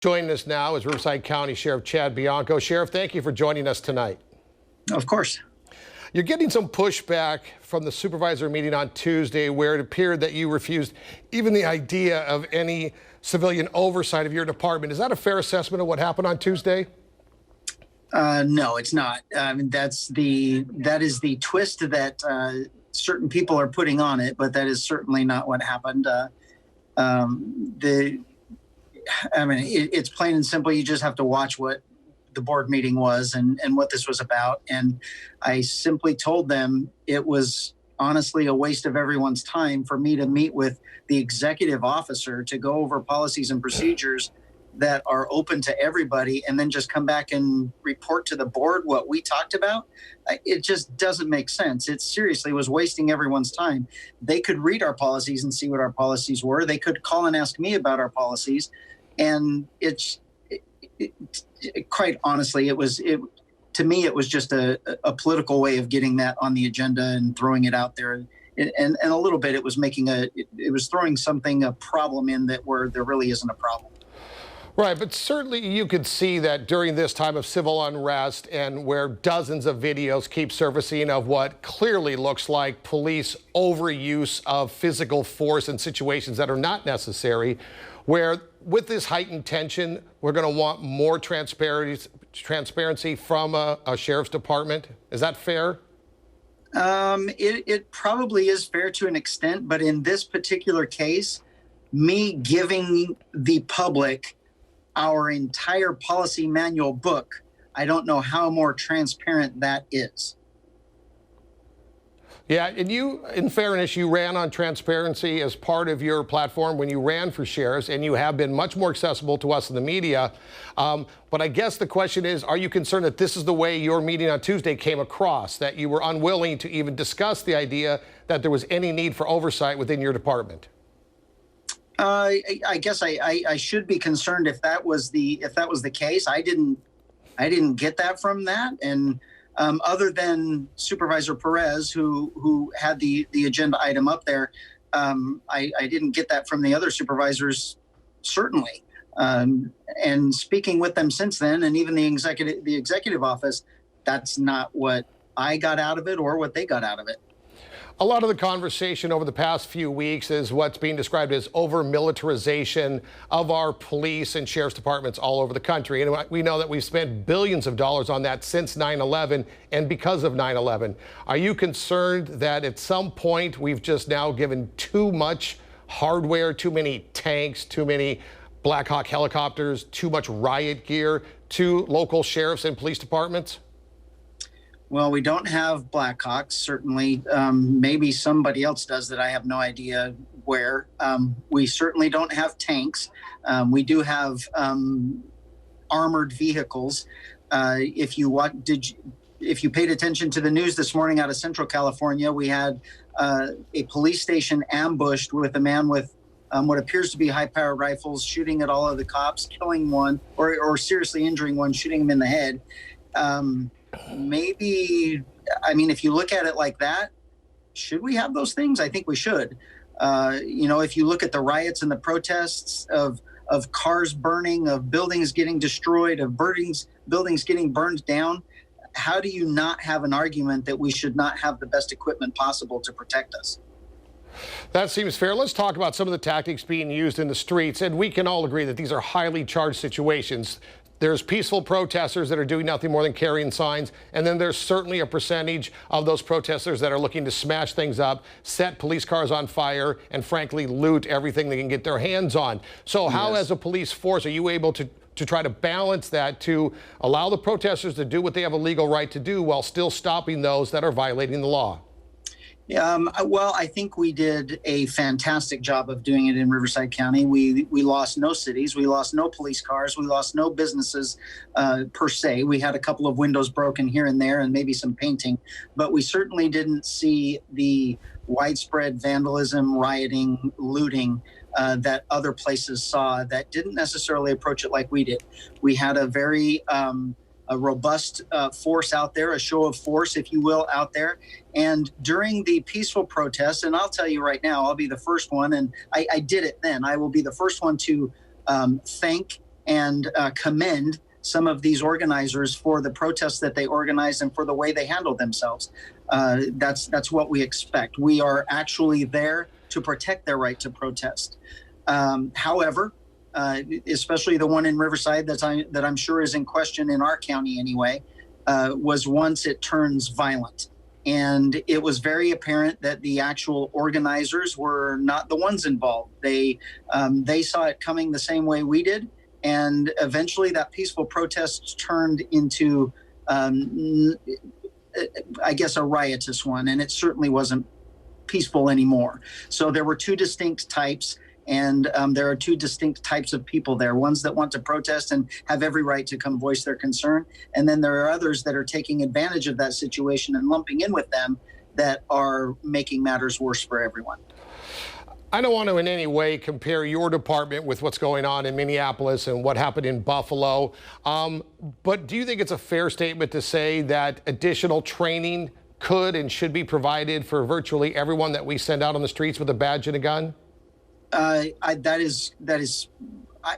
Joining us now is Riverside County Sheriff Chad Bianco. Sheriff, thank you for joining us tonight. Of course. You're getting some pushback from the supervisor meeting on Tuesday where it appeared that you refused even the idea of any civilian oversight of your department. Is that a fair assessment of what happened on Tuesday? No, it's not. That is the twist that certain people are putting on it, but that is certainly not what happened. It's plain and simple. You just have to watch what the board meeting was and what this was about. And I simply told them it was honestly a waste of everyone's time for me to meet with the executive officer to go over policies and procedures that are open to everybody and then just come back and report to the board what we talked about. It just doesn't make sense. It seriously was wasting everyone's time. They could read our policies and see what our policies were. They could call and ask me about our policies. And quite honestly, to me, it was just a political way of getting that on the agenda and throwing it out there. And a little bit, it was throwing a problem in that where there really isn't a problem. Right, but certainly you could see that during this time of civil unrest and where dozens of videos keep surfacing of what clearly looks like police overuse of physical force in situations that are not necessary, where with this heightened tension, we're going to want more transparency from a sheriff's department. Is that fair? It probably is fair to an extent, but in this particular case, me giving the public our entire policy manual book, I don't know how more transparent that is. Yeah, and you, in fairness, you ran on transparency as part of your platform when you ran for sheriffs, and you have been much more accessible to us in the media. But I guess the question is, are you concerned that this is the way your meeting on Tuesday came across, that you were unwilling to even discuss the idea that there was any need for oversight within your department? I guess I should be concerned if that was the case. I didn't get that from that, and other than Supervisor Perez, who had the agenda item up there, I didn't get that from the other supervisors, certainly. And speaking with them since then, and even the executive office, that's not what I got out of it or what they got out of it. A lot of the conversation over the past few weeks is what's being described as over-militarization of our police and sheriff's departments all over the country. And we know that we've spent billions of dollars on that since 9/11 and because of 9/11. Are you concerned that at some point we've just now given too much hardware, too many tanks, too many Black Hawk helicopters, too much riot gear to local sheriffs and police departments? Well, we don't have Blackhawks, certainly. Maybe somebody else does that. I have no idea where. We certainly don't have tanks. We do have armored vehicles. If you paid attention to the news this morning out of Central California, we had a police station ambushed with a man with what appears to be high-powered rifles, shooting at all of the cops, killing one, or seriously injuring one, shooting him in the head. Maybe, if you look at it like that, should we have those things? I think we should. If you look at the riots and the protests of cars burning, of buildings getting destroyed, of buildings getting burned down, how do you not have an argument that we should not have the best equipment possible to protect us? That seems fair. Let's talk about some of the tactics being used in the streets. And we can all agree that these are highly charged situations. There's peaceful protesters that are doing nothing more than carrying signs. And then there's certainly a percentage of those protesters that are looking to smash things up, set police cars on fire, and frankly, loot everything they can get their hands on. So how, as a police force, are you able to try to balance that, to allow the protesters to do what they have a legal right to do while still stopping those that are violating the law? Well, I think we did a fantastic job of doing it in Riverside County. We lost no cities, we lost no police cars, we lost no businesses per se. We had a couple of windows broken here and there and maybe some painting, but we certainly didn't see the widespread vandalism, rioting, looting that other places saw that didn't necessarily approach it like we did. We had a very a robust force out there, a show of force, if you will, out there. And during the peaceful protests, and I'll tell you right now, I'll be the first one, and I did it then. I will be the first one to thank and commend some of these organizers for the protests that they organized and for the way they handled themselves. That's what we expect. We are actually there to protect their right to protest. However, especially the one in Riverside that I'm sure is in question in our county anyway, was once it turns violent. And it was very apparent that the actual organizers were not the ones involved. They saw it coming the same way we did. And eventually that peaceful protest turned into, I guess, a riotous one. And it certainly wasn't peaceful anymore. So there were two distinct types. And there are two distinct types of people there, ones that want to protest and have every right to come voice their concern. And then there are others that are taking advantage of that situation and lumping in with them that are making matters worse for everyone. I don't want to in any way compare your department with what's going on in Minneapolis and what happened in Buffalo. But do you think it's a fair statement to say that additional training could and should be provided for virtually everyone that we send out on the streets with a badge and a gun?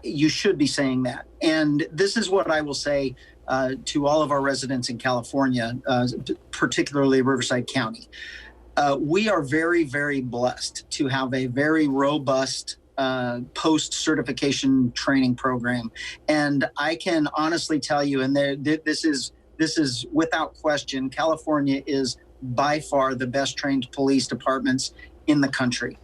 You should be saying that. And this is what I will say to all of our residents in California, particularly Riverside County. We are very, very blessed to have a very robust post-certification training program. And I can honestly tell you, and this is without question, California is by far the best trained police departments in the country.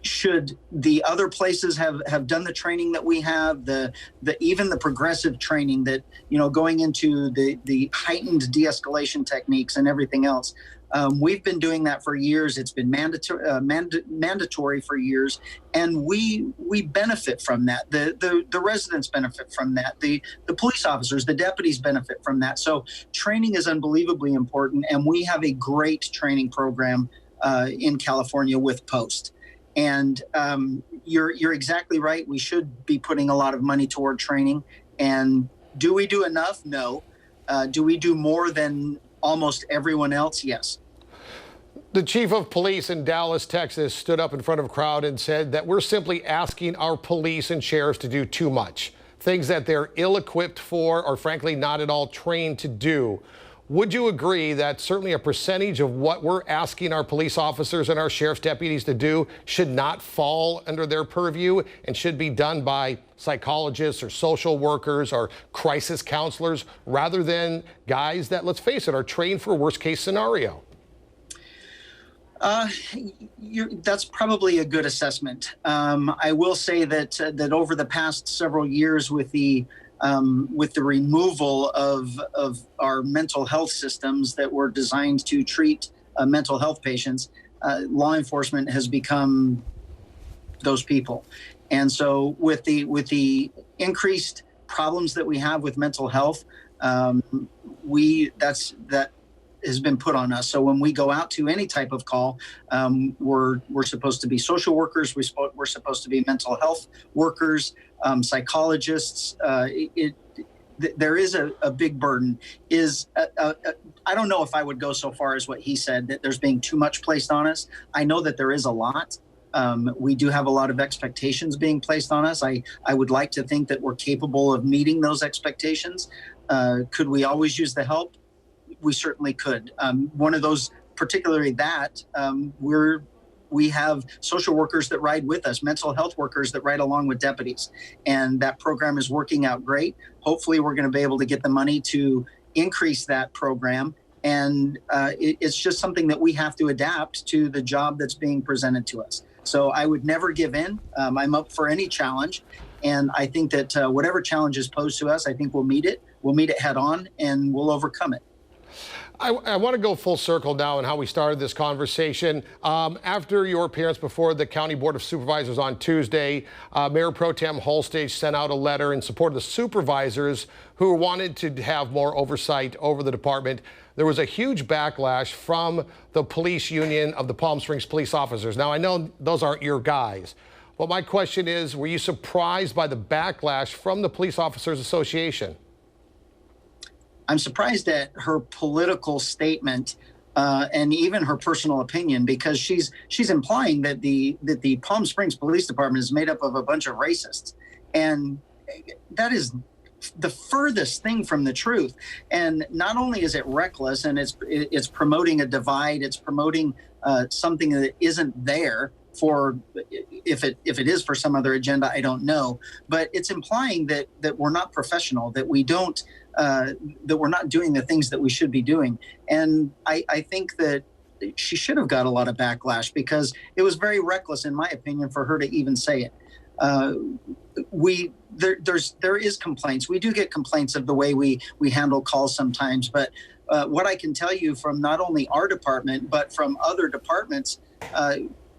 Should the other places have done the training that we have, even the progressive training that, going into the heightened de-escalation techniques and everything else, we've been doing that for years. It's been mandatory for years, and we benefit from that. The residents benefit from that. The police officers, the deputies benefit from that. So training is unbelievably important, and we have a great training program in California with Post. And you're exactly right. We should be putting a lot of money toward training. And do we do enough? No. Do we do more than almost everyone else? Yes. The chief of police in Dallas, Texas, stood up in front of a crowd and said that we're simply asking our police and sheriffs to do too much, things that they're ill-equipped for or frankly not at all trained to do. Would you agree that certainly a percentage of what we're asking our police officers and our sheriff's deputies to do should not fall under their purview and should be done by psychologists or social workers or crisis counselors rather than guys that, let's face it, are trained for a worst-case scenario? That's probably a good assessment. I will say that over the past several years with the removal of our mental health systems that were designed to treat mental health patients, law enforcement has become those people. And so with the increased problems that we have with mental health, that has been put on us. So when we go out to any type of call, we're supposed to be social workers. We're supposed to be mental health workers, psychologists. There is a big burden. I don't know if I would go so far as what he said, that there's being too much placed on us. I know that there is a lot. We do have a lot of expectations being placed on us. I would like to think that we're capable of meeting those expectations. Could we always use the help? We certainly could. One of those, particularly that, we have social workers that ride with us, mental health workers that ride along with deputies. And that program is working out great. Hopefully we're going to be able to get the money to increase that program. And it's just something that we have to adapt to the job that's being presented to us. So I would never give in. I'm up for any challenge. And I think that whatever challenge is posed to us, I think we'll meet it. We'll meet it head on and we'll overcome it. I want to go full circle now on how we started this conversation. After your appearance before the County Board of Supervisors on Tuesday, Mayor Pro Tem Holstage sent out a letter in support of the supervisors who wanted to have more oversight over the department. There was a huge backlash from the police union of the Palm Springs police officers. Now, I know those aren't your guys, but my question is, were you surprised by the backlash from the Police Officers Association? I'm surprised at her political statement and even her personal opinion, because she's implying that the Palm Springs Police Department is made up of a bunch of racists, and that is the furthest thing from the truth. And not only is it reckless, and it's promoting a divide, it's promoting something that isn't there. For if it is for some other agenda, I don't know, but it's implying that we're not professional, that we don't that we're not doing the things that we should be doing. And I think that she should have got a lot of backlash, because it was very reckless, in my opinion, for her to even say it. There is complaints. We do get complaints of the way we handle calls sometimes, but what I can tell you from not only our department but from other departments,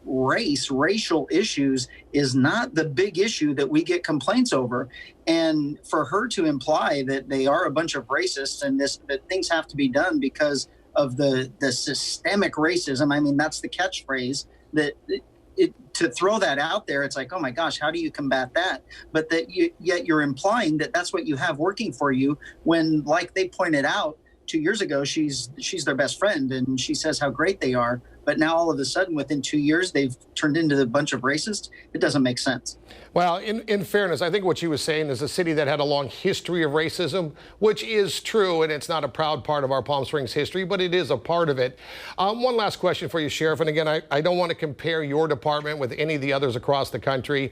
racial issues is not the big issue that we get complaints over. And for her to imply that they are a bunch of racists and that things have to be done because of the systemic racism, I mean, that's the catchphrase, that to throw that out there, it's like, oh my gosh, how do you combat that? But yet you're implying that that's what you have working for you, when, like they pointed out 2 years ago, she's their best friend and she says how great they are. But now all of a sudden, within 2 years, they've turned into a bunch of racists. It doesn't make sense. Well, in fairness, I think what she was saying is a city that had a long history of racism, which is true, and it's not a proud part of our Palm Springs history, but it is a part of it. One last question for you, Sheriff, and again, I don't want to compare your department with any of the others across the country.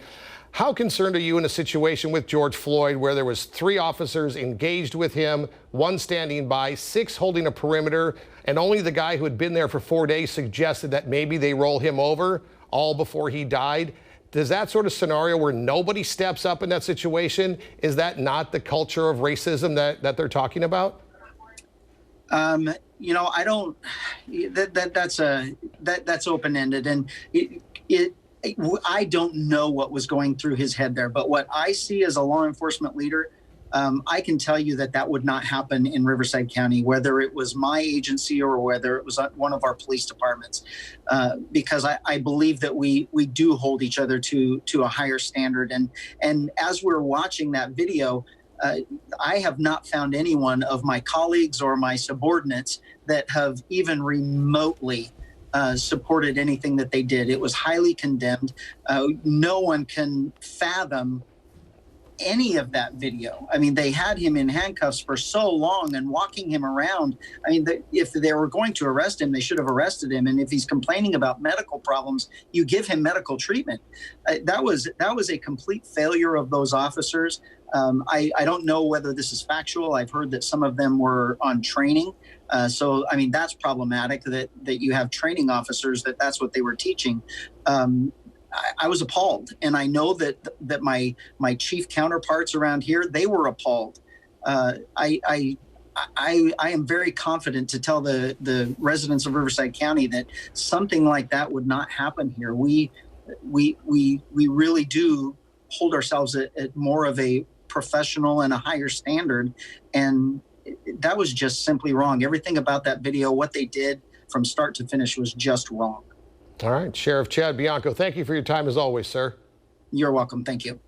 How concerned are you in a situation with George Floyd where there was 3 officers engaged with him, 1 standing by, 6 holding a perimeter, and only the guy who had been there for 4 days suggested that maybe they roll him over, all before he died? Does that sort of scenario where nobody steps up in that situation, is that not the culture of racism that they're talking about? You know, I don't. That's open-ended, and I don't know what was going through his head there, but what I see as a law enforcement leader, I can tell you that would not happen in Riverside County, whether it was my agency or whether it was one of our police departments, because I believe that we do hold each other to a higher standard. And as we're watching that video, I have not found anyone of my colleagues or my subordinates that have even remotely supported anything that they did. It was highly condemned. No one can fathom any of that video. I mean, they had him in handcuffs for so long and walking him around. I mean, if they were going to arrest him, they should have arrested him. And if he's complaining about medical problems, you give him medical treatment. That was a complete failure of those officers. I don't know whether this is factual. I've heard that some of them were on training. So, I mean, that's problematic that you have training officers that's what they were teaching. I was appalled, and I know that my chief counterparts around here, they were appalled. I am very confident to tell the residents of Riverside County that something like that would not happen here. We really do hold ourselves at more of a professional and a higher standard, and that was just simply wrong. Everything about that video, what they did from start to finish, was just wrong. All right, Sheriff Chad Bianco, thank you for your time as always, sir. You're welcome. Thank you.